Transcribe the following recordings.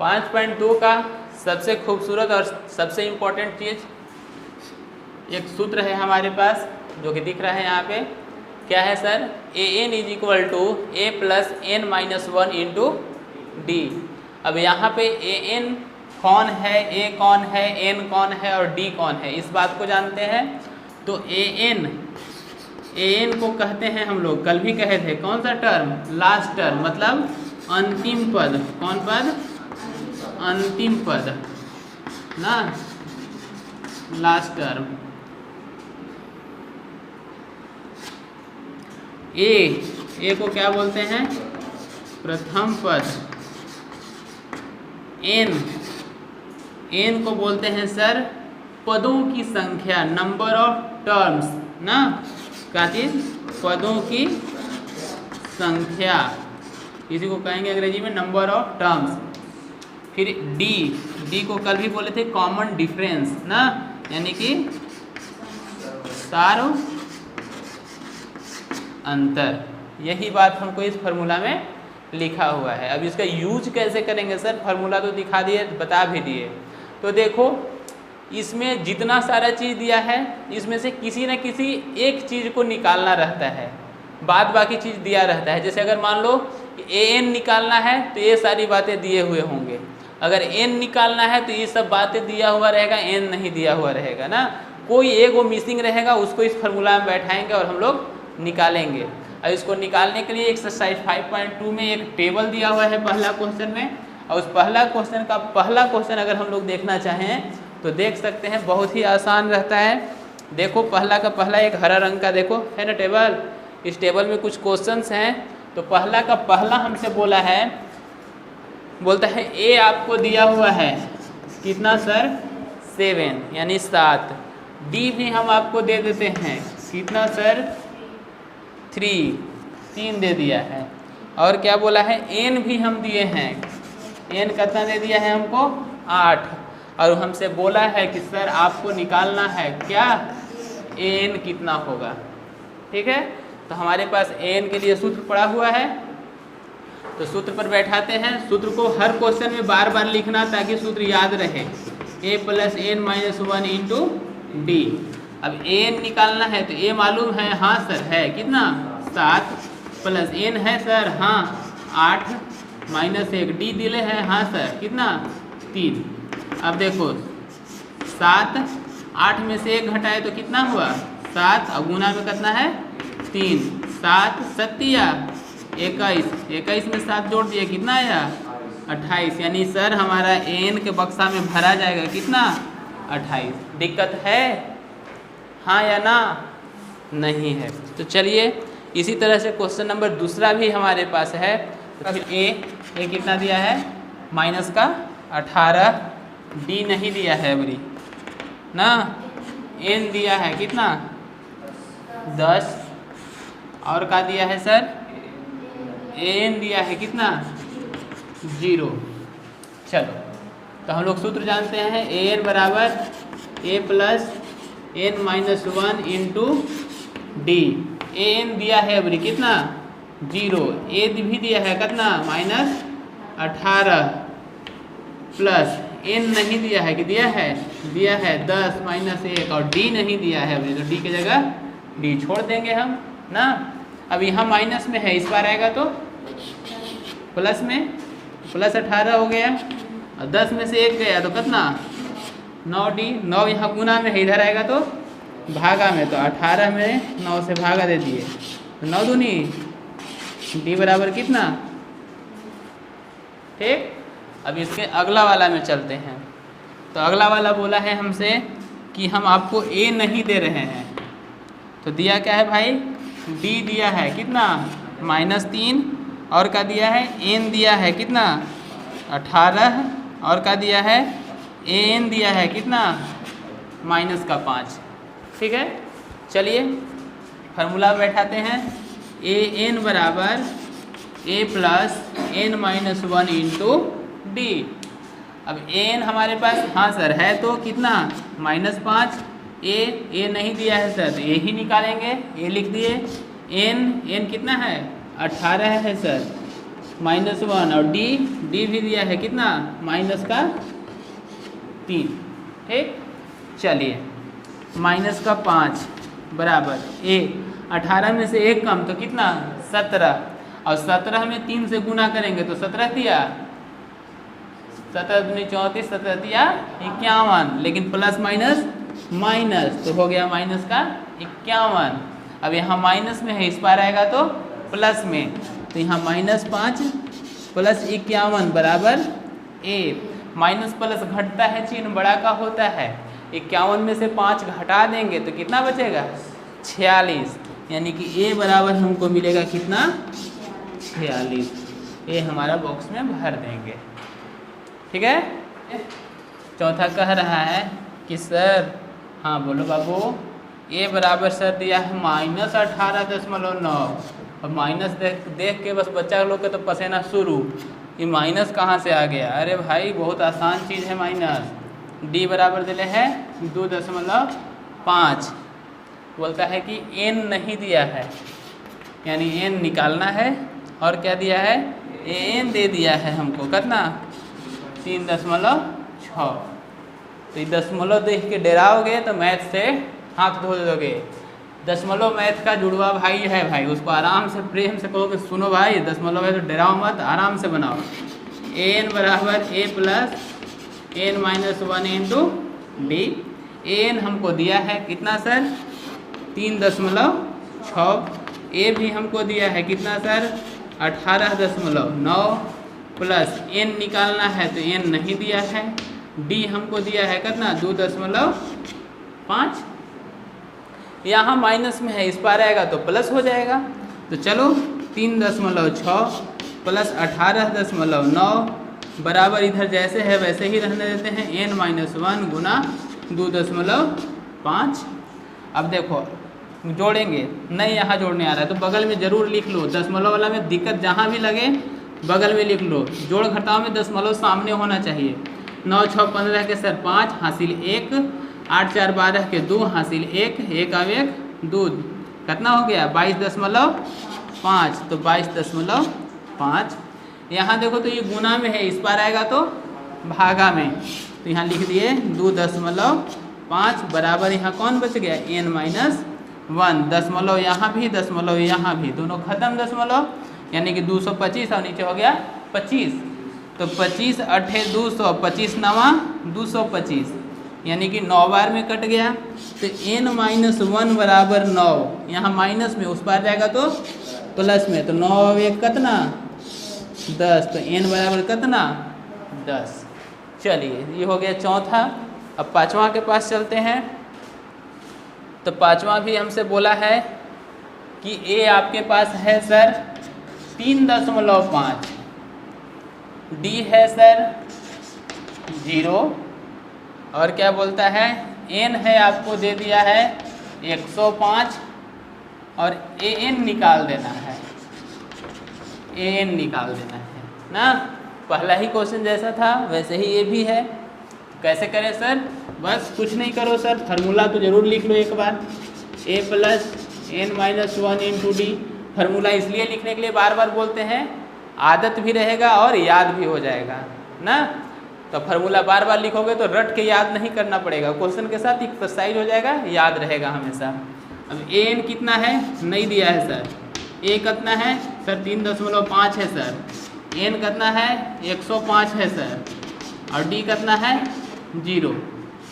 5.2 का सबसे खूबसूरत और सबसे इम्पोर्टेंट चीज़, एक सूत्र है हमारे पास जो कि दिख रहा है यहाँ पे। क्या है सर? an is equal to a plus n minus 1 into D. अब यहाँ पे an कौन है, a कौन है, n कौन है और d कौन है, इस बात को जानते हैं। तो an को कहते हैं हम लोग, कल भी कहे थे, कौन सा टर्म? लास्ट टर्म, मतलब अंतिम पद। कौन पद? अंतिम पद ना, लास्ट टर्म। ए को क्या बोलते हैं? प्रथम पद। एन को बोलते हैं सर पदों की संख्या, नंबर ऑफ टर्म्स ना, क्या चीज? पदों की संख्या, इसी को कहेंगे अंग्रेजी में नंबर ऑफ टर्म्स। फिर डी को कल भी बोले थे कॉमन डिफरेंस ना, यानी कि सार अंतर। यही बात हमको इस फार्मूला में लिखा हुआ है। अब इसका यूज कैसे करेंगे सर? फार्मूला तो दिखा दिए, बता भी दिए। तो देखो इसमें जितना सारा चीज़ दिया है, इसमें से किसी न किसी एक चीज़ को निकालना रहता है, बाद बाकी चीज़ दिया रहता है। जैसे अगर मान लो an निकालना है तो ये सारी बातें दिए हुए होंगे, अगर n निकालना है तो ये सब बातें दिया हुआ रहेगा, n नहीं दिया हुआ रहेगा ना, कोई एक वो मिसिंग रहेगा, उसको इस फार्मूला में बैठाएंगे और हम लोग निकालेंगे। और इसको निकालने के लिए एक्सरसाइज 5.2 में एक टेबल दिया हुआ है पहला क्वेश्चन में, और उस पहला क्वेश्चन का पहला क्वेश्चन अगर हम लोग देखना चाहें तो देख सकते हैं, बहुत ही आसान रहता है। देखो पहला का पहला एक हरा रंग का देखो है ना टेबल, इस टेबल में कुछ क्वेश्चंस हैं। तो पहला का पहला हमसे बोला है, बोलता है ए आपको दिया हुआ है कितना सर? 7 यानी 7। डी भी हम आपको दे देते हैं कितना सर? 3 दे दिया है। और क्या बोला है? एन भी हम दिए हैं, एन कितना दे दिया है हमको? 8। और हमसे बोला है कि सर आपको निकालना है क्या? एन कितना होगा। ठीक है, तो हमारे पास एन के लिए सूत्र पड़ा हुआ है, तो सूत्र पर बैठाते हैं। सूत्र को हर क्वेश्चन में बार बार लिखना ताकि सूत्र याद रहे। a plus n minus 1 into D. अब n निकालना है तो a मालूम है, हाँ सर है कितना? 7 प्लस n है सर, हाँ 8 माइनस 1 डी दिले है, हाँ सर कितना? 3। अब देखो 7 8 में से 1 घटाए तो कितना हुआ? 7। अब गुना में कितना है? 3। 7 7 21 में 7 जोड़ दिए कितना आया? 28। यानी सर हमारा एन के बक्सा में भरा जाएगा कितना? 28। दिक्कत है हाँ या ना? नहीं है। तो चलिए इसी तरह से क्वेश्चन नंबर दूसरा भी हमारे पास है। तो फिर ए कितना दिया है? माइनस का 18। डी नहीं दिया है अबरी ना, एन दिया है कितना? 10। और क्या दिया है सर? एन दिया है कितना? 0। चलो तो हम लोग सूत्र जानते हैं, एन बराबर a plus n minus 1 into d. N दिया है अबरी कितना? 0। ए भी दिया है कितना? माइनस 18 प्लस एन नहीं दिया है कि दिया है? दिया है 10 माइनस 1, और डी नहीं दिया है अभी, तो डी की जगह डी छोड़ देंगे हम ना। अब यहाँ माइनस में है, इस बार आएगा तो प्लस में, प्लस 18 हो गया, और 10 में से 1 गया तो कितना? 9 डी। 9 यहाँ गुना में है, इधर आएगा तो भागा में, तो 18 में 9 से भागा दे दिए, तो 9 दूनी डी बराबर कितना? ठीक। अब इसके अगला वाला में चलते हैं। तो अगला वाला बोला है हमसे कि हम आपको ए नहीं दे रहे हैं, तो दिया क्या है भाई? डी दिया है कितना? -3। और क्या दिया है? एन दिया है कितना? 18। और क्या दिया है? एन दिया है कितना? -5। ठीक है, चलिए फार्मूला बैठाते हैं। ए एन बराबर a plus n minus 1 into D. अब एन हमारे पास हाँ सर है तो कितना? -5। ए नहीं दिया है सर, तो ए ही निकालेंगे, ए लिख दिए। एन कितना है? 18 है सर, -1, और डी डी भी दिया है कितना माइनस का 3। ठीक, चलिए माइनस का 5 बराबर ए, 18 में से 1 कम तो कितना 17, और 17 में 3 से गुना करेंगे तो 17 दिया 17 दूनी 34, 17 दिया 51, लेकिन प्लस माइनस माइनस तो हो गया माइनस का 51। अब यहाँ माइनस में है, इस पार आएगा तो प्लस में, तो यहाँ -5 प्लस 51 बराबर ए। माइनस प्लस घटता है, चिन्ह बड़ा का होता है। 51 में से 5 घटा देंगे तो कितना बचेगा 46, यानी कि ए बराबर हमको मिलेगा कितना 46। ये हमारा बॉक्स में भर देंगे। ठीक है, चौथा कह रहा है कि सर, हाँ बोलो बाबू, ए बराबर सर दिया है -18.9। अब माइनस देख के बस बच्चा लोग के तो पसीना शुरू, ये माइनस कहाँ से आ गया। अरे भाई बहुत आसान चीज़ है माइनस। डी बराबर दिले है 2.5, बोलता है कि एन नहीं दिया है, यानी एन निकालना है, और क्या दिया है एन दे दिया है हमको कितना 3.6। तो ये दशमलव देख के डराओगे तो मैथ से हाथ धो दोगे। दशमलव मैथ का जुड़वा भाई है भाई, उसको आराम से प्रेम से कहो कि सुनो भाई दशमलव है तो डराओ मत, आराम से बनाओ। एन बराबर a plus n minus 1 into d. N हमको दिया है कितना सर 3.6, ए भी हमको दिया है कितना सर 18.9, प्लस एन निकालना है तो एन नहीं दिया है। डी हमको दिया है कितना 2.5, यहाँ माइनस में है, इस पार आएगा तो प्लस हो जाएगा। तो चलो 3.6 प्लस 18.9 बराबर इधर जैसे है वैसे ही रहने देते हैं, n-1 गुना 2.5। अब देखो जोड़ेंगे, नहीं यहाँ जोड़ने आ रहा है तो बगल में ज़रूर लिख लो। दशमलव वाला में दिक्कत जहाँ भी लगे बगल में लिख लो। जोड़ घटाव में दशमलव सामने होना चाहिए। 9 6 15 के सर 5 हासिल 1, 8 4 12 के 2 हासिल 1, 1 अब 1 2, कितना हो गया 22.5, तो 22.5। यहाँ देखो तो ये गुना में है, इस पार आएगा तो भागा में, तो यहाँ लिख दिए 2.5 बराबर यहाँ कौन बच गया n-1। दशमलव यहाँ भी दशमलव यहाँ भी, दोनों खत्म दशमलव, यानी कि 225 और नीचे हो गया 25। तो 25 8 200, 25 9 225, यानी कि 9 बार में कट गया। तो n-1 बराबर 9, यहाँ माइनस में, उस पार जाएगा तो प्लस में, तो 9 1 कितना 10, तो n बराबर कितना 10। चलिए ये हो गया चौथा। अब पांचवा के पास चलते हैं। तो पांचवा भी हमसे बोला है कि ए आपके पास है सर 3.5, डी है सर 0, और क्या बोलता है एन है आपको दे दिया है 105, और ए एन निकाल देना है, ए एन निकाल देना है ना। पहला ही क्वेश्चन जैसा था वैसे ही ये भी है। कैसे करें सर, बस कुछ नहीं करो सर, फार्मूला तो ज़रूर लिख लो एक बार। A plus n-1 into d. Formula इसलिए लिखने के लिए बार बार बोलते हैं, आदत भी रहेगा और याद भी हो जाएगा ना। तो फार्मूला बार बार लिखोगे तो रट के याद नहीं करना पड़ेगा, क्वेश्चन के साथ एक्सरसाइज हो जाएगा, याद रहेगा हमेशा। अब ए एन कितना है नहीं दिया है सर, ए कितना है सर 3.5 है सर, एन कितना है 105 है सर, और डी कितना है 0।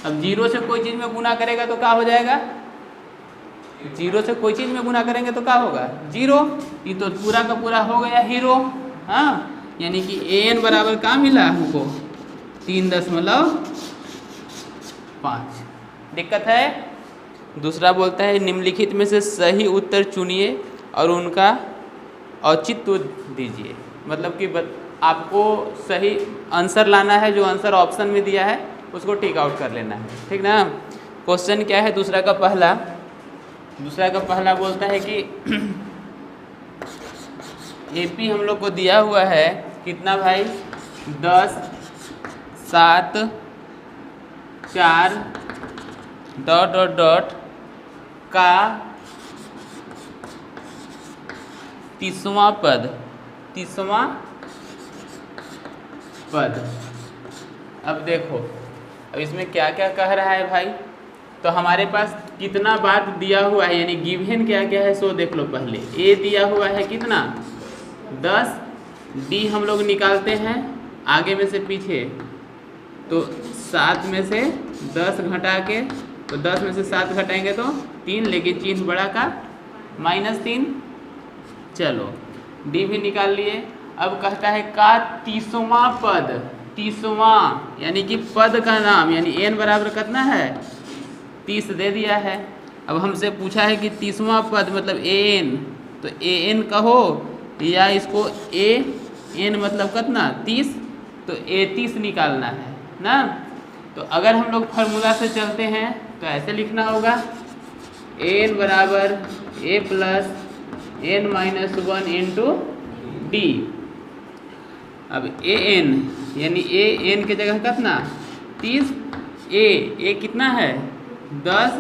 अब 0 से कोई चीज़ में गुना करेगा तो क्या हो जाएगा, 0 से कोई चीज़ में गुना करेंगे तो क्या होगा 0। ये तो पूरा का पूरा हो गया हीरो। हाँ, यानी कि ए एन बराबर क्या मिला हमको 3.5। दिक्कत है। दूसरा बोलता है निम्नलिखित में से सही उत्तर चुनिए और उनका औचित्य दीजिए। मतलब कि आपको सही आंसर लाना है, जो आंसर ऑप्शन में दिया है उसको टिक आउट कर लेना है, ठीक ना। क्वेश्चन क्या है दूसरा का पहला बोलता है कि एपी हम लोग को दिया हुआ है कितना भाई 10 7 4 ... का 30वां पद पद। अब देखो, अब इसमें क्या क्या कह रहा है भाई, तो हमारे पास कितना बात दिया हुआ है, यानी गिवन क्या क्या है सो देख लो। पहले ए दिया हुआ है कितना 10, डी हम लोग निकालते हैं आगे में से पीछे, तो 7 में से 10 घटा के, तो 10 में से 7 घटाएंगे तो 3, लेकिन चिन्ह बड़ा का -3। चलो डी भी निकाल लिए। अब कहता है का 30वां पद, 30वां यानी कि पद का नाम, यानी n बराबर कितना है 30 दे दिया है। अब हमसे पूछा है कि 30वां पद मतलब an, तो an कहो या इसको an मतलब कितना 30, तो a30 निकालना है ना। तो अगर हम लोग फार्मूला से चलते हैं तो ऐसे लिखना होगा n बराबर a plus n minus 1 into D. अब an यानी an के जगह कितना 30, a कितना है 10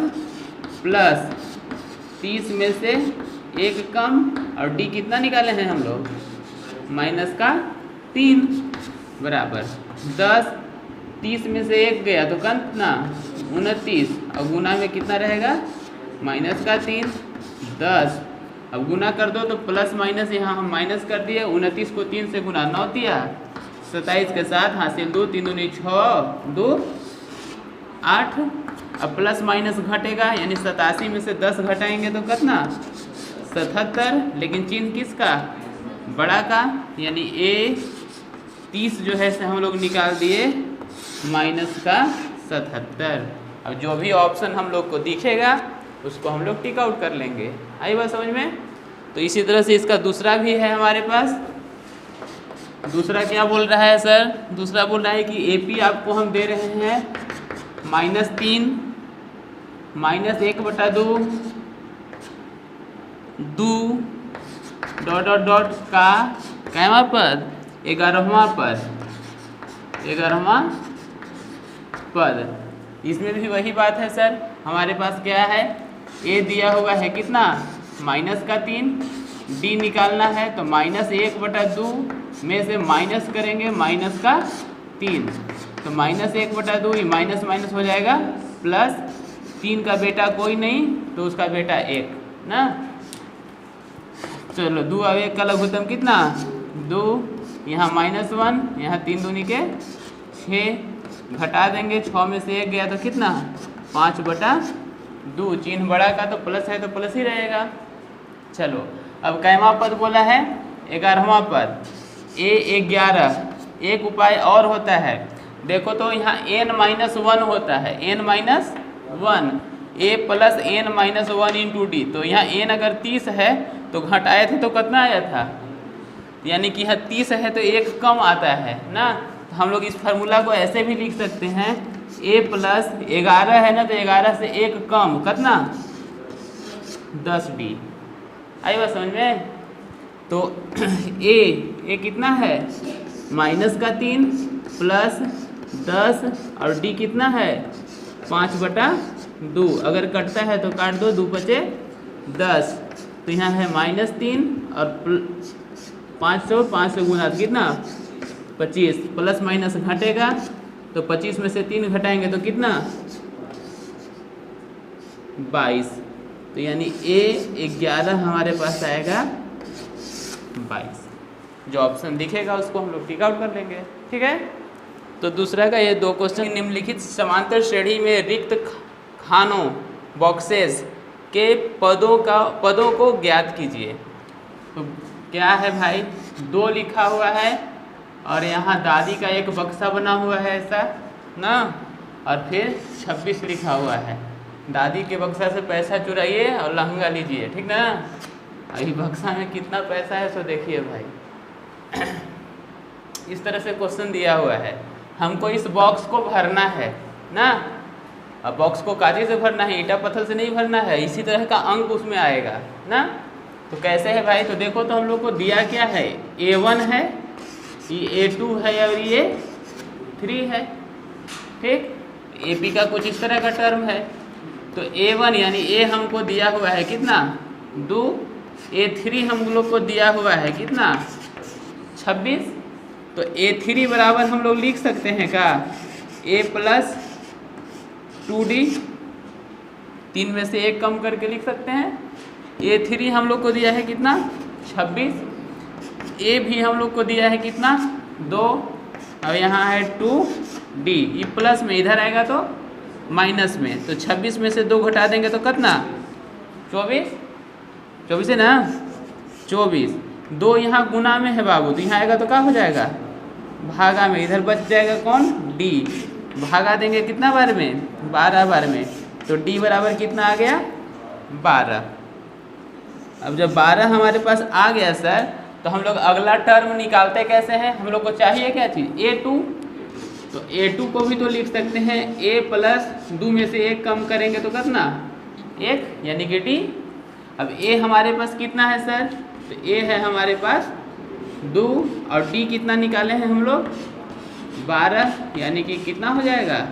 प्लस 30 में से 1 कम, और d कितना निकाले हैं हम लोग -3 बराबर 10, 30 में से 1 गया तो कितना 29, और गुना में कितना रहेगा -3 10। अब गुना कर दो तो प्लस माइनस यहाँ हम माइनस कर दिए, 29 को 3 से गुना 9 दिया, 27 के साथ हासिल 2, 3 दूनी 6, 2 8। अब प्लस माइनस घटेगा, यानी 87 में से 10 घटाएंगे तो कितना 77, लेकिन चिन्ह किसका बड़ा का, यानी a30 जो है से हम लोग निकाल दिए -77। अब जो भी ऑप्शन हम लोग को दिखेगा उसको हम लोग टिक आउट कर लेंगे। आई बात समझ में। तो इसी तरह से इसका दूसरा भी है हमारे पास। दूसरा क्या बोल रहा है सर, दूसरा बोल रहा है कि AP आपको हम दे रहे हैं -3 -1/2 डॉट डॉट डॉट का कैवा पद 11वां पद, 11वां पद। इसमें भी वही बात है सर, हमारे पास क्या है a दिया हुआ है कितना -3, d निकालना है तो -1/2 में से माइनस करेंगे -3, तो -1/2 ये माइनस माइनस हो जाएगा प्लस 3 का बेटा कोई नहीं तो उसका बेटा 1 ना। चलो 2 और 1 का लघुत्तम कितना 2, यहाँ -1, यहाँ 3 दूनी के 6, घटा देंगे 6 में से 1 गया तो कितना 5/2, चिन्ह बड़ा का तो प्लस है तो प्लस ही रहेगा। चलो अब कैवा पद बोला है 11वां पद a11। एक उपाय और होता है, देखो तो यहाँ n-1 होता है, n-1 a plus n-1 into D. तो यहाँ n अगर 30 है तो घटाए थे तो कितना आया था, यानी कि यहाँ 30 है तो 1 कम आता है ना। तो हम लोग इस फार्मूला को ऐसे भी लिख सकते हैं a प्लस 11 है ना, तो 11 से 1 कम कितना 10d। आई बात समझ में। तो a कितना है -3 प्लस 10 और d कितना है 5/2। अगर कटता है तो काट दो, 2 बचे 10, तो यहाँ है -3 और 5 से गुना कितना 25, प्लस माइनस घटेगा तो 25 में से 3 घटाएंगे तो कितना 22, तो यानी a11 हमारे पास आएगा 22। जो ऑप्शन दिखेगा उसको हम लोग टिक आउट कर लेंगे, ठीक है। तो दूसरा का ये 2 क्वेश्चन, निम्नलिखित समांतर श्रेणी में रिक्त खानों बॉक्सेस के पदों को ज्ञात कीजिए। तो क्या है भाई 2 लिखा हुआ है और यहाँ दादी का एक बक्सा बना हुआ है ऐसा ना, और फिर 26 लिखा हुआ है। दादी के बक्सा से पैसा चुराइए और लहंगा लीजिए, ठीक ना। अभी बक्सा में कितना पैसा है सो देखिए भाई। इस तरह से क्वेश्चन दिया हुआ है, हमको इस बॉक्स को भरना है ना। अब बॉक्स को कागज से भरना है, ईटा पत्थर से नहीं भरना है। इसी तरह का अंक उसमें आएगा ना। तो कैसे है भाई, तो देखो तो हम लोग को दिया क्या है A1 है, ये A2 है और ये 3 है, ठीक। AP का कुछ इस तरह का टर्म है। तो A1 यानी A हमको दिया हुआ है कितना 2, A3 हम लोग को दिया हुआ है कितना 26, तो A3 बराबर हम लोग लिख सकते हैं क्या, A प्लस 2D, 3 में से 1 कम करके लिख सकते हैं। A3 हम लोग को दिया है कितना 26, A भी हम लोग को दिया है कितना 2, और यहाँ है 2D, ये प्लस में इधर आएगा तो माइनस में, तो 26 में से 2 घटा देंगे तो कितना 24 है ना, 24, 2 यहाँ गुना में है बाबू, तो यहाँ आएगा तो क्या हो जाएगा भागा में, इधर बच जाएगा कौन D, भागा देंगे कितना बार में 12 बार में, तो D बराबर कितना आ गया 12। अब जब 12 हमारे पास आ गया सर, तो हम लोग अगला टर्म निकालते कैसे हैं, हम लोग को चाहिए क्या चीज़ A2, तो A2 को भी तो लिख सकते हैं A प्लस 2 में से 1 कम करेंगे तो कितना 1, यानी कि D। अब A हमारे पास कितना है सर, तो A है हमारे पास 2 और D कितना निकाले हैं हम लोग 12, यानी कि कितना हो जाएगा,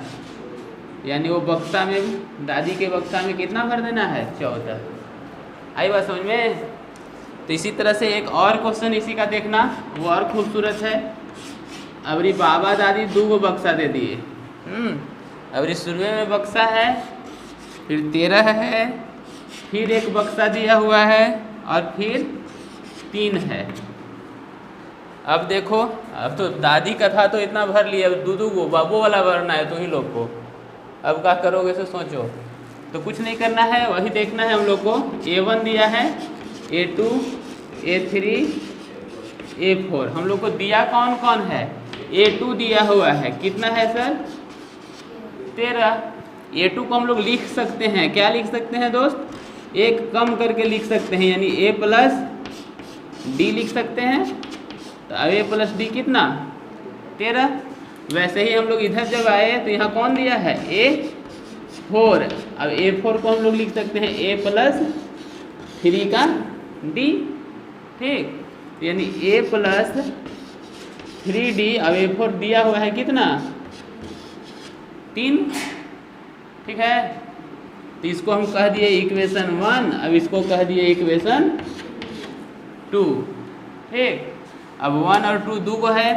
यानी वो बक्सा में, दादी के बक्सा में कितना भर देना है 14। आई बात समझ में। तो इसी तरह से एक और क्वेश्चन इसी का देखना, वो और खूबसूरत है। अबरी बाबा दादी 2 गो बक्सा दे दिए, अबरी शुरू में बक्सा है, फिर 13 है, फिर एक बक्सा दिया हुआ है, और फिर 3 है। अब देखो, अब तो दादी का था तो इतना भर लिया, अब 2 गो बाबू वाला भरना है तुम ही लोग को। अब क्या करोगे सो सोचो, तो कुछ नहीं करना है, वही देखना है हम लोग को। A1 दिया है, A2, A3, A4, हम लोग को दिया कौन कौन है, A2 दिया हुआ है, कितना है सर 13। A2 को हम लोग लिख सकते हैं, क्या लिख सकते हैं दोस्त, 1 कम करके लिख सकते हैं, यानी A प्लस D लिख सकते हैं। तो अब A प्लस D कितना 13। वैसे ही हम लोग इधर जब आए तो यहाँ कौन दिया है A4, अब A4 को हम लोग लिख सकते हैं A प्लस 3 का D, ठीक, यानी A प्लस 3D। अब A4 दिया हुआ है कितना 3, ठीक है, तो इसको हम कह दिए इक्वेशन 1, अब इसको कह दिए इक्वेशन 2, ठीक। अब 1 और 2 दो को है,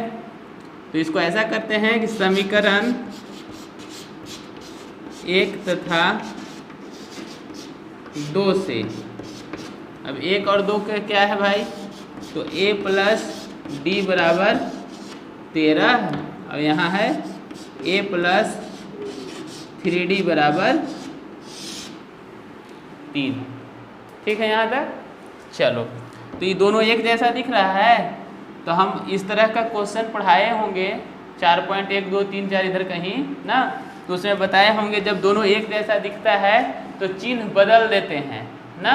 तो इसको ऐसा करते हैं कि समीकरण 1 तथा 2 से, अब 1 और 2 का क्या है भाई, तो A प्लस D बराबर 13, और यहाँ है A प्लस 3D बराबर 3, ठीक है यहाँ तक। चलो, तो ये दोनों एक जैसा दिख रहा है, तो हम इस तरह का क्वेश्चन पढ़ाए होंगे 4.1 2 3 4 इधर कहीं ना, तो उसमें बताए होंगे जब दोनों एक जैसा दिखता है तो चिन्ह बदल देते हैं ना।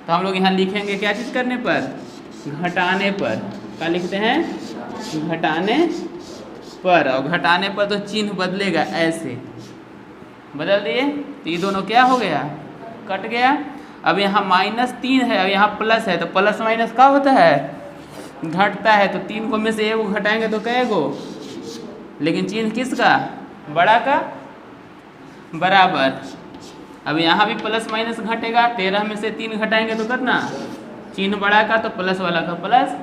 तो हम लोग यहाँ लिखेंगे क्या चीज़ करने पर, घटाने पर, क्या लिखते हैं घटाने पर, और घटाने पर तो चिन्ह बदलेगा, ऐसे बदल दिए, तो ये दोनों क्या हो गया कट गया। अब यहाँ -3 है, अब यहाँ प्लस है, तो प्लस माइनस क्या होता है घटता है, तो 3 को में से 1 घटाएंगे तो कै गो, लेकिन चिन्ह किसका बड़ा का बराबर। अब यहाँ भी प्लस माइनस घटेगा, 13 में से 3 घटाएंगे तो कितना चिन्ह बड़ा का, तो प्लस वाला का प्लस।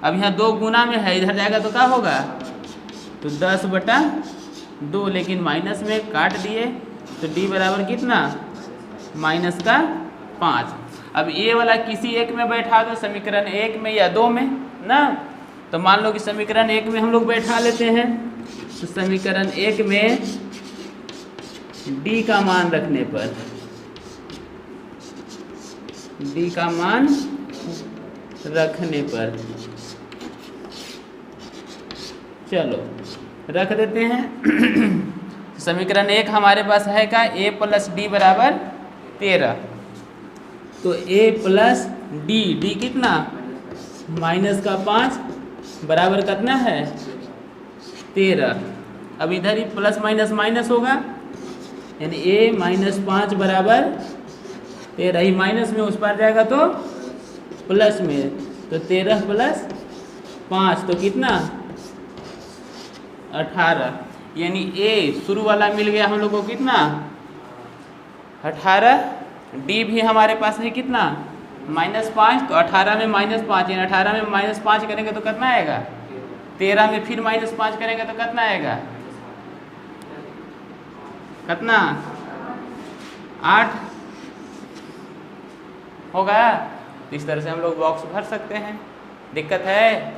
अब यहाँ 2 गुना में है, इधर जाएगा तो क्या होगा, तो 10/2, लेकिन माइनस में काट दिए, तो D बराबर कितना -5। अब ये वाला किसी एक में बैठा दो, समीकरण 1 में या 2 में ना, तो मान लो कि समीकरण 1 में हम लोग बैठा लेते हैं, तो समीकरण 1 में D का मान रखने पर, D का मान रखने पर, चलो रख देते हैं। समीकरण 1 हमारे पास है का A प्लस D बराबर 13, तो A प्लस D कितना -5 बराबर कितना है 13। अब इधर ही प्लस माइनस माइनस होगा, यानी A -5 बराबर 13, ही माइनस में उस पार जाएगा तो प्लस में, तो 13 + 5 तो कितना 18, यानी A शुरू वाला मिल गया हम लोग को कितना 18, D भी हमारे पास है कितना -5, तो 18 में -5, यानी 18 में -5 करेंगे तो कितना आएगा 13 में फिर -5 करेंगे तो कितना आएगा, कितना 8 होगा। इस तरह से हम लोग बॉक्स भर सकते हैं, दिक्कत है।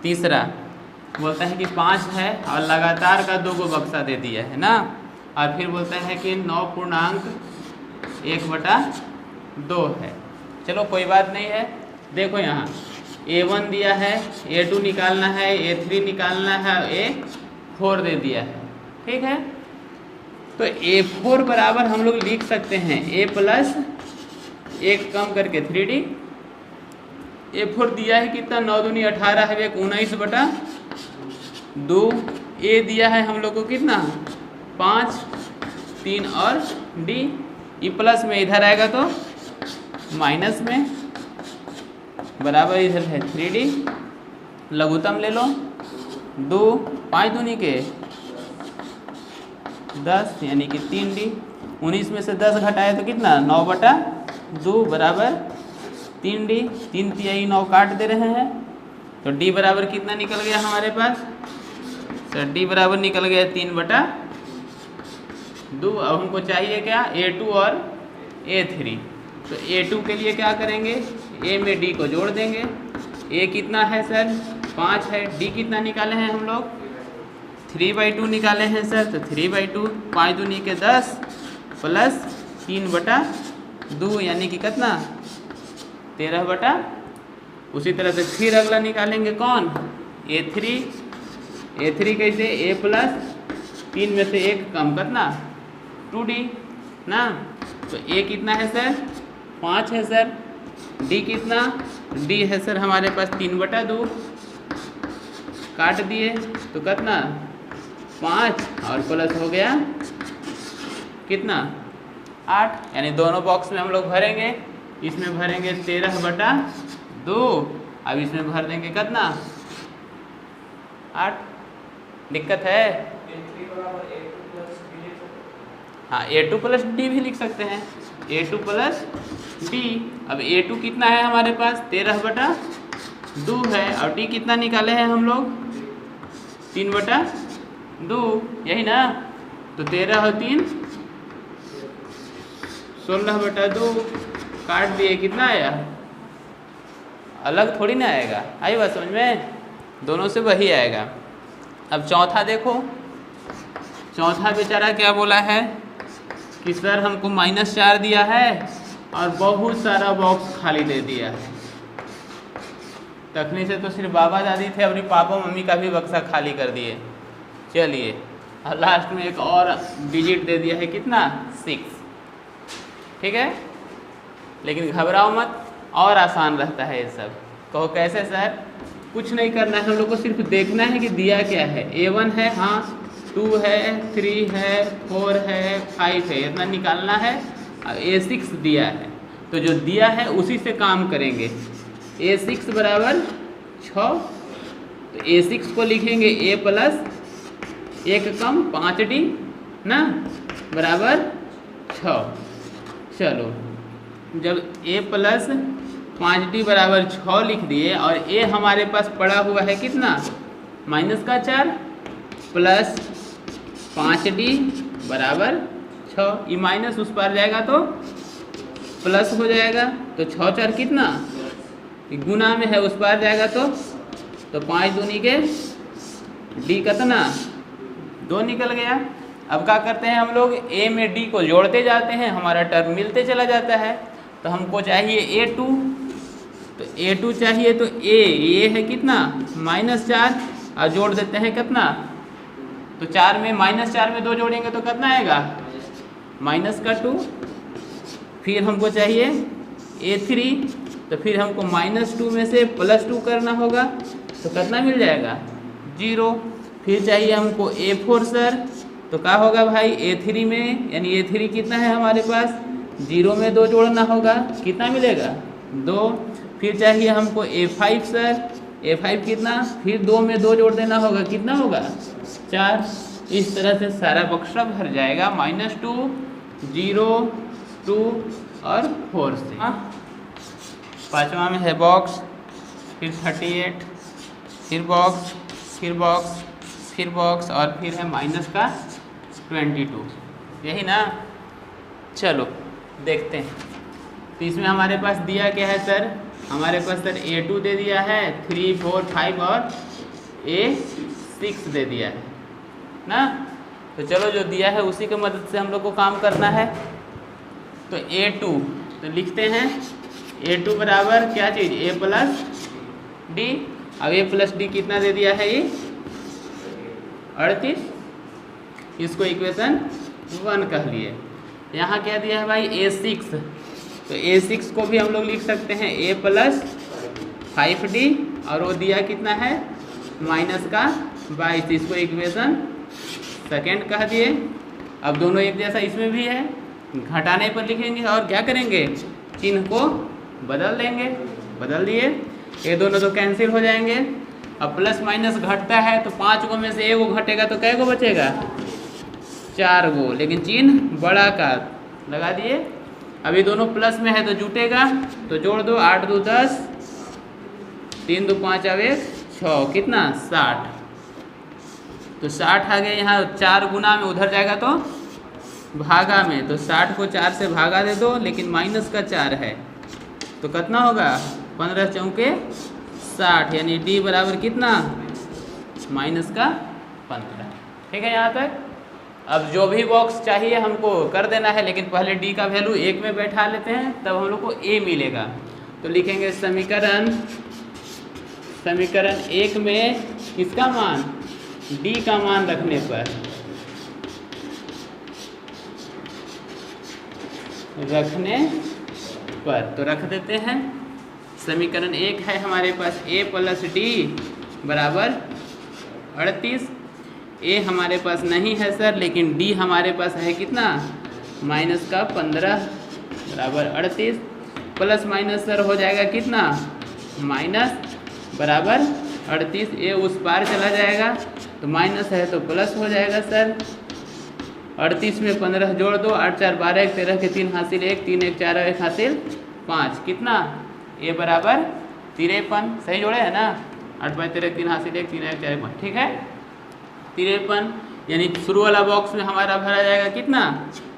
तीसरा बोलते हैं कि 5 है और लगातार का 2 को बक्सा दे दिया है ना, और फिर बोलते हैं कि 9.1/2 है। चलो कोई बात नहीं है। देखो यहाँ A1 दिया है, A2 निकालना है, A3 निकालना है, A4 दे दिया है, ठीक है। तो A4 बराबर हम लोग लिख सकते हैं A प्लस 1 कम करके 3D। A4 दिया है कितना, 9 दूनी 18 है, 19/2। A दिया है हम लोग को कितना 5, 3 और D, E प्लस में इधर आएगा तो माइनस में, बराबर इधर है 3D। लघुत्तम ले लो 2, 5 दूनी के 10 यानी कि 3D। 19 में से 10 घटाए तो कितना 9/2 बराबर 3D। 3 तिहाई 9 काट दे रहे हैं तो D बराबर कितना निकल गया हमारे पास सर, D बराबर निकल गया 3/2। अब हमको चाहिए क्या, A2 और A3। तो A2 के लिए क्या करेंगे, A में D को जोड़ देंगे। A कितना है सर 5 है, D कितना निकाले हैं हम लोग 3/2 निकाले हैं सर, तो 3/2, 5 दूनी के 10 प्लस 3/2 यानी कि कितना 13/। उसी तरह से फिर अगला निकालेंगे कौन A3। A3 कैसे, A प्लस 3 में से 1 कम कितना 2D ना। तो A कितना है सर 5 है सर, D कितना, D है सर हमारे पास 3/2, काट दिए तो कितना 5 और प्लस हो गया कितना 8। यानी दोनों बॉक्स में हम लोग भरेंगे, इसमें भरेंगे 13/2, अब इसमें भर देंगे कितना 8। दिक्कत है, हाँ A2 प्लस D भी लिख सकते हैं, A2 प्लस D। अब A2 कितना है हमारे पास 13/2 है, और D कितना निकाले हैं हम लोग 3/2, यही ना। तो 13 और 3 16/2, काट दिए कितना आया, अलग थोड़ी ना आएगा, आई बात समझ में, दोनों से वही आएगा। अब चौथा देखो, चौथा बेचारा क्या बोला है कि सर हमको -4 दिया है और बहुत सारा बॉक्स खाली दे दिया है। तखनी से तो सिर्फ बाबा दादी थे, अपने पापा मम्मी का भी बक्सा खाली कर दिए। चलिए, और लास्ट में एक और डिजिट दे दिया है कितना 6, ठीक है। लेकिन घबराओ मत, और आसान रहता है ये सब। कहो कैसे सर, कुछ नहीं करना है, हम लोग को सिर्फ देखना है कि दिया क्या है। A1 है, हाँ 2 है, 3 है, 4 है, 5 है, इतना निकालना है। और A6 दिया है, तो जो दिया है उसी से काम करेंगे। A6 बराबर 6, तो A6 को लिखेंगे A प्लस 1 कम 5D ना, बराबर 6। चलो, जब A प्लस 5D बराबर 6 लिख दिए, और A हमारे पास पड़ा हुआ है कितना -4 प्लस 5D बराबर 6। ये माइनस उस पार जाएगा तो प्लस हो जाएगा, तो 6 4 कितना गुना में है, उस पार जाएगा तो 5 दूनी के D कितना 2 निकल गया। अब क्या करते हैं हम लोग, A में D को जोड़ते जाते हैं, हमारा टर्म मिलते चला जाता है। तो हमको चाहिए A2, तो A2 चाहिए तो A है कितना -4, और जोड़ देते हैं कितना, तो 4 में -4 में 2 जोड़ेंगे तो कितना आएगा -2। फिर हमको चाहिए A3, तो फिर हमको -2 में से +2 करना होगा, तो कितना मिल जाएगा 0। फिर चाहिए हमको A4 सर, तो क्या होगा भाई A3 में, यानी A3 कितना है हमारे पास 0 में 2 जोड़ना होगा, कितना मिलेगा 2। फिर चाहिए हमको A5 सर, A5 कितना, फिर 2 में 2 जोड़ देना होगा, कितना होगा 4। इस तरह से सारा बक्सा भर जाएगा -2, 0, 2 और 4 से। पाँचवा में है बॉक्स, फिर 38, फिर बॉक्स फिर बॉक्स और फिर है माइनस का 22, यही ना। चलो देखते हैं। तो इसमें हमारे पास दिया क्या है सर, हमारे पास सर A2 दे दिया है, 3, 4, 5 और A6 दे दिया है ना। तो चलो जो दिया है उसी की मदद से हम लोग को काम करना है। तो A2 तो लिखते हैं A2 बराबर क्या चीज़, A प्लस डी। अब A प्लस डी कितना दे दिया है, ये 38, इसको इक्वेशन 1 कह लिए। यहाँ क्या दिया है भाई, A6, तो A6 को भी हम लोग लिख सकते हैं A प्लस 5D, और वो दिया कितना है माइनस का 22, इसको इक्वेशन 2 कह दिए। अब दोनों एक जैसा इसमें भी है, घटाने पर लिखेंगे और क्या करेंगे, चिन्ह को बदल देंगे, बदल दिए, ये दोनों तो कैंसिल हो जाएंगे। अब प्लस माइनस घटता है तो 5 गो में से 1 गो घटेगा तो कै गो बचेगा, 4 गो, लेकिन चिन्ह बड़ा का लगा दिए। अभी दोनों प्लस में है तो जुटेगा, तो जोड़ दो, 8 2 10, 3 2 5 अब 1 6, कितना 60। तो 60 आ गया, यहाँ 4 गुना में उधर जाएगा तो भागा में, तो 60 को 4 से भागा दे दो, लेकिन माइनस का 4 है तो कितना होगा, 15 चौके 60, यानी D बराबर कितना माइनस का 15। ठीक है यहाँ तक। अब जो भी बॉक्स चाहिए हमको कर देना है, लेकिन पहले D का वैल्यू 1 में बैठा लेते हैं, तब हम लोग को A मिलेगा। तो लिखेंगे समीकरण 1 में किसका मान, D का मान रखने पर, तो रख देते हैं। समीकरण 1 है हमारे पास A प्लस D बराबर 38। A हमारे पास नहीं है सर, लेकिन D हमारे पास है कितना, माइनस का 15 बराबर 38, प्लस माइनस सर हो जाएगा कितना, माइनस बराबर 38, A उस पार चला जाएगा तो माइनस है तो प्लस हो जाएगा सर। 38 में 15 जोड़ दो, 8 4 12, 1 13 के 3 हासिल 1, 3 1 4 1 हासिल 5, कितना A बराबर 53, सही जोड़े है ना, 8 5 13 3 हासिल 1, 3 1 4 5, ठीक है 53, यानी शुरू वाला बॉक्स में हमारा भरा जाएगा कितना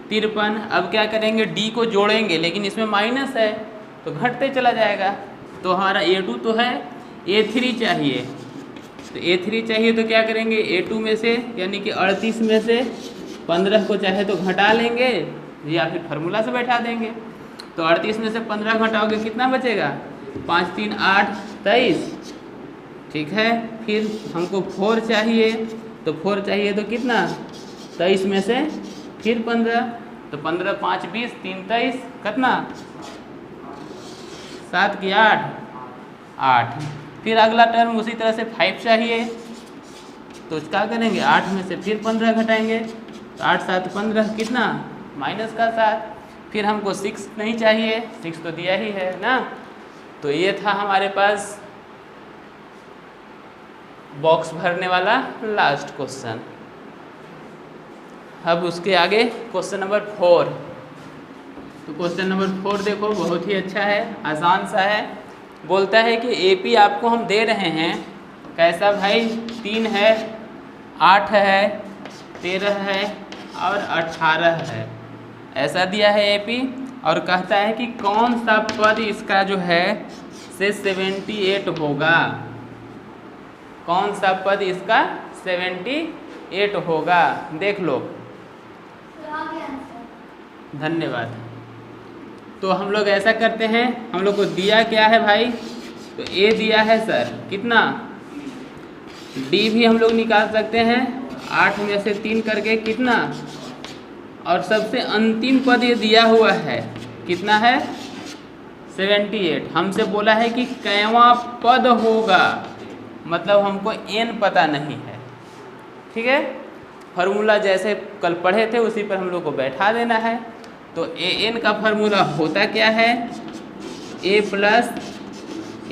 53। अब क्या करेंगे, D को जोड़ेंगे, लेकिन इसमें माइनस है तो घटते चला जाएगा। तो हमारा A2 तो है, A3 चाहिए, तो A3 चाहिए तो क्या करेंगे, A2 में से यानी कि 38 में से 15 को चाहे तो घटा लेंगे या फिर फार्मूला से बैठा देंगे। तो 38 में से 15 घटाओगे कितना बचेगा, 5 3 8 23, ठीक है। फिर हमको 4 चाहिए, तो 4 चाहिए तो कितना, 23 में से फिर 15, तो 15 5 20, 3 23, कितना 7 की 8। फिर अगला टर्म उसी तरह से 5 चाहिए, तो क्या करेंगे, 8 में से फिर 15 घटाएंगे, तो 8 7 15, कितना माइनस का 7। फिर हमको 6 नहीं चाहिए, 6 तो दिया ही है ना। तो ये था हमारे पास बॉक्स भरने वाला लास्ट क्वेश्चन। अब उसके आगे क्वेश्चन नंबर 4। तो क्वेश्चन नंबर 4 देखो, बहुत ही अच्छा है, आसान सा है। बोलता है कि AP आपको हम दे रहे हैं, कैसा भाई, 3 है, 8 है, 13 है और 18 है, ऐसा दिया है AP। और कहता है कि कौन सा पद इसका जो है से 78 होगा, कौन सा पद इसका 78 होगा, देख लो। धन्यवाद। तो हम लोग ऐसा करते हैं, हम लोग को दिया क्या है भाई, तो A दिया है सर कितना, D भी हम लोग निकाल सकते हैं, 8 में से 3 करके कितना, और सबसे अंतिम पद ये दिया हुआ है कितना है 78। हमसे बोला है कि कैवां पद होगा, मतलब हमको n पता नहीं है, ठीक है। फार्मूला जैसे कल पढ़े थे उसी पर हम लोग को बैठा देना है। तो an का फार्मूला होता क्या है, a plus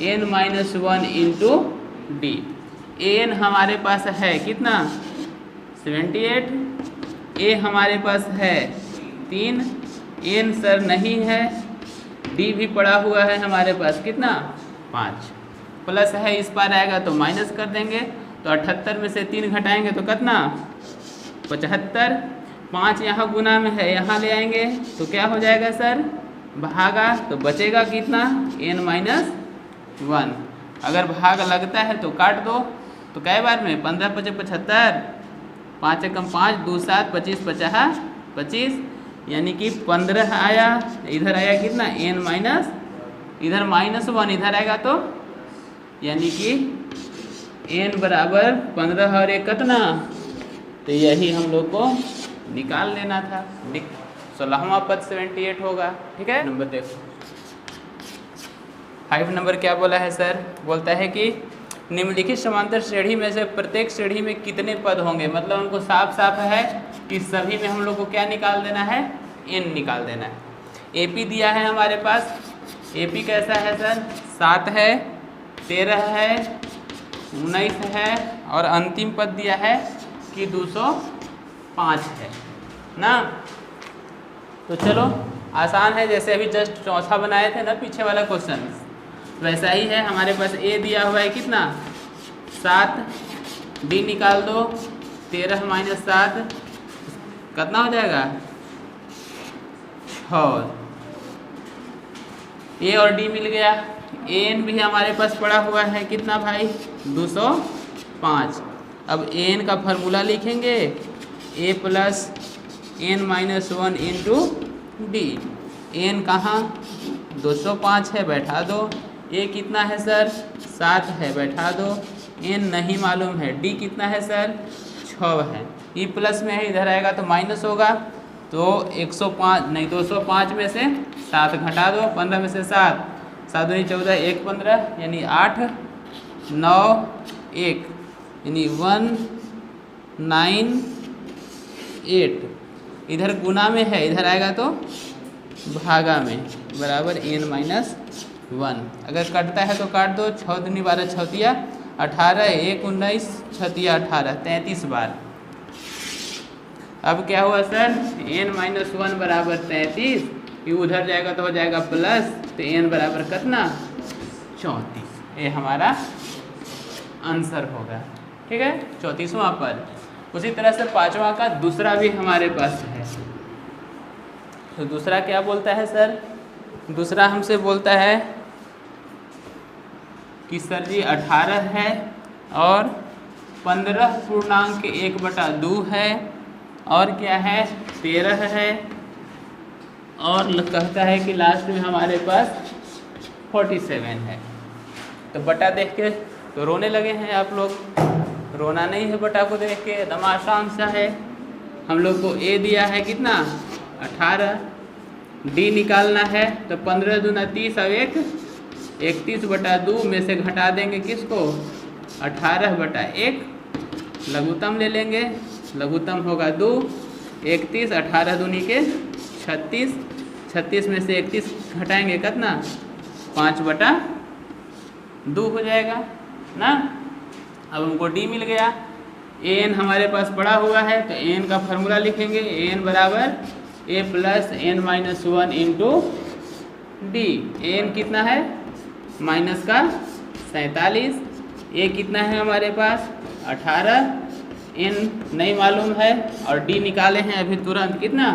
n minus 1 into D. an हमारे पास है कितना 78, a हमारे पास है 3, n सर नहीं है, d भी पड़ा हुआ है हमारे पास कितना 5, प्लस है इस पार आएगा तो माइनस कर देंगे, तो 78 में से 3 घटाएंगे तो कितना 75। 5 यहाँ गुना में है, यहाँ ले आएंगे तो क्या हो जाएगा सर भागा, तो बचेगा कितना n-1। अगर भाग लगता है तो काट दो, तो कै बार में 15 × 5 = 75, 5 × 5 2 7 25 50 25, यानी कि 15 आया। इधर आया कितना n-, इधर -1 इधर आएगा तो यानी कि n बराबर 15 और 1 कितना, तो यही हम लोग को निकाल लेना था। 16वां पद 78 होगा। ठीक है, नंबर देखो 5 नंबर क्या बोला है सर, बोलता है कि निम्नलिखित समांतर श्रेणी में से प्रत्येक श्रेणी में कितने पद होंगे। मतलब हमको साफ साफ है कि सभी में हम लोग को क्या निकाल देना है n निकाल देना है। AP दिया है हमारे पास, AP कैसा है सर 7 है, 13 है, 19 है और अंतिम पद दिया है कि 205 है ना। तो चलो आसान है, जैसे अभी जस्ट चौथा बनाए थे ना पीछे वाला क्वेश्चन, वैसा ही है। हमारे पास A दिया हुआ है कितना 7, D निकाल दो 13 - 7 कितना हो जाएगा 6। A और D मिल गया। AN भी हमारे पास पड़ा हुआ है कितना भाई 205। अब AN का फॉर्मूला लिखेंगे A + n-1 into D। n कहाँ 205 है, बैठा दो। A कितना है सर 7 है, बैठा दो। n नहीं मालूम है, D कितना है सर 6 है। E प्लस में है, इधर आएगा तो माइनस होगा, तो 105 नहीं 205 में से 7 घटा दो, 15 में से 7 7 दूनी 14 1 15 यानी 8 9 1 यानी 198। इधर गुना में है, इधर आएगा तो भागा में, बराबर n-1। अगर कटता है तो काट दो, 6 दूनी 12 छतिया 18 1 19 छतिया 18 33 बार। अब क्या हुआ सर n-1 बराबर 33, ये उधर जाएगा तो हो जाएगा प्लस, तो n बराबर कितना 34। ये हमारा आंसर होगा। ठीक है, 34वां पद। उसी तरह से 5वां का दूसरा भी हमारे पास है। तो दूसरा क्या बोलता है सर, दूसरा हमसे बोलता है कि सर जी 18 है और 15.1/2 है और क्या है 13 है और कहता है कि लास्ट में हमारे पास 47 है। तो बटा देख के तो रोने लगे हैं आप लोग, रोना नहीं है बटा को देख के, एकदम आसान सा है। हम लोग को A दिया है कितना 18, D निकालना है तो 15 दूना 30 और 1 31/2 में से घटा देंगे किसको 18/1, लघुत्तम ले लेंगे, लघुत्तम होगा 2 31 18 दूनी के 36, 36 में से 31 घटाएंगे कितना 5/2 हो जाएगा ना। अब हमको D मिल गया। an हमारे पास पड़ा हुआ है तो an का फार्मूला लिखेंगे, an बराबर A + n-1 into D। an कितना है माइनस का 47, A कितना है हमारे पास 18, n नहीं मालूम है और D निकाले हैं अभी तुरंत कितना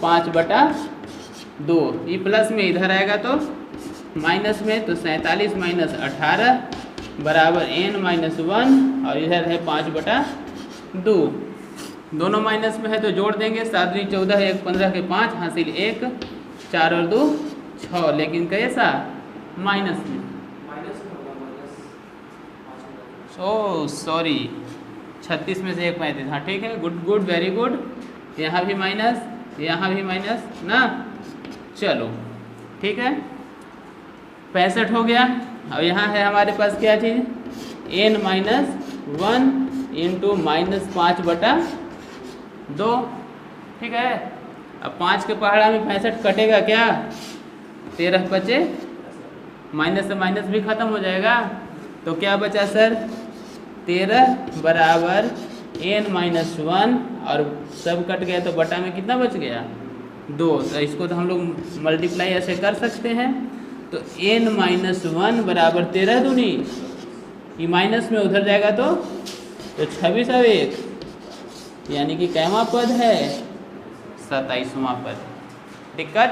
5/2। ये प्लस में इधर आएगा तो माइनस में, तो 47 - 18 बराबर n-1 और इधर है 5/2। दोनों माइनस में है तो जोड़ देंगे, 7 दूनी 14 1 15 के 5 हासिल 1 4 और 2 6, लेकिन कैसा माइनस में। सॉरी 36 में से 1 35। हाँ ठीक है, गुड गुड वेरी गुड। यहाँ भी माइनस, यहाँ भी माइनस ना। चलो ठीक है, 65 हो गया। अब यहाँ है हमारे पास क्या चीज़ n-1 इंटू -5/2। ठीक है, अब 5 के पहाड़ा में 65 कटेगा क्या 13 बचे, माइनस से माइनस भी खत्म हो जाएगा, तो क्या बचा सर 13 बराबर n-1 और सब कट गया तो बटा में कितना बच गया 2। तो इसको तो हम लोग मल्टीप्लाई ऐसे कर सकते हैं, तो n-1 बराबर 13 दूनी ये माइनस में उधर जाएगा तो 26 और 1 यानी कि कैवा पद है 27वां पद। दिक्कत